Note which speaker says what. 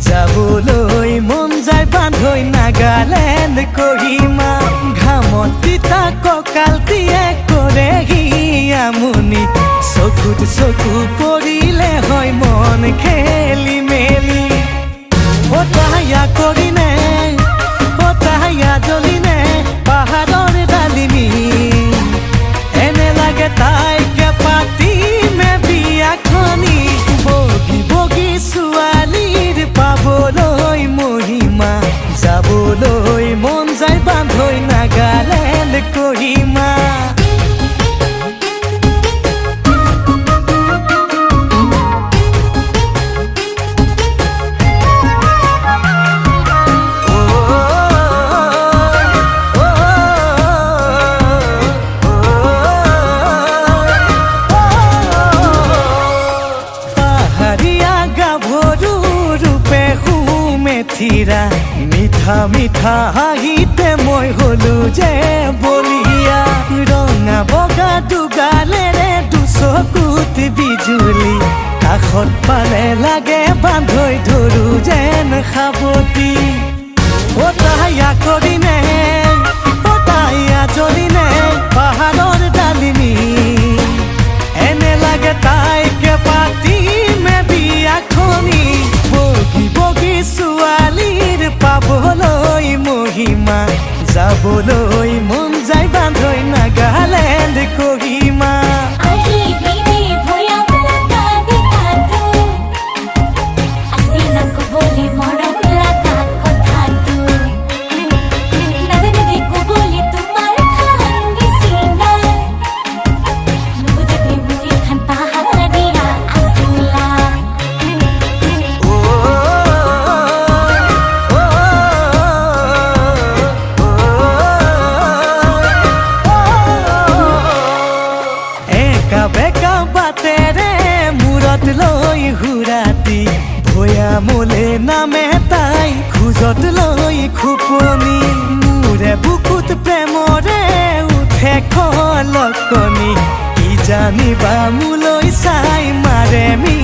Speaker 1: যাবলৈ মন যায় বান্ধৈ নাগালেণ্ড কহিমা ঘামত তিতা কঁকাল দিয়ে কৰেহি আমনি চকুত চকু পৰিলে হয় মন খেলি মেলি তাহায়া কৰিনে তাহায়া জ্বলিনে পাহাৰৰ ডালিমি এনে লাগে তাইকে পাতিমে বিয়াখনি বগী বগী ছোৱালীৰ পাবলৈ মহিমা যাবলৈ মন যায় বান্ধৈ নাগালেণ্ড কহিমা মিঠা মিঠা হাঁহিতে মই হলো যে বলিয়া ৰঙা বগা দুগালেৰে দুচকুত বিজুলি কাষত পালে লাগে বান্ধৈ ধৰো যেন সাৱটি তাহায়া কৰিনে তাহায়া জ্বলিনে পাহাৰৰ ডালিমি এনে লাগে তাইকে পাতিমে বিয়াখনি বগী বগী ছোৱালীৰ পাবলৈ মহিমা যাবলৈ মন যায় বান্ধৈ নাগালেণ্ড কহিমা বেকা বাটেৰে মূৰত লৈ হুৰাতি ভৈয়ামলে নামে তাই খোজত লৈ খুপনি মোৰে বুকুত প্ৰেমৰে উঠে খলকনি কি জানিবা মোলৈ চাই মাৰে মি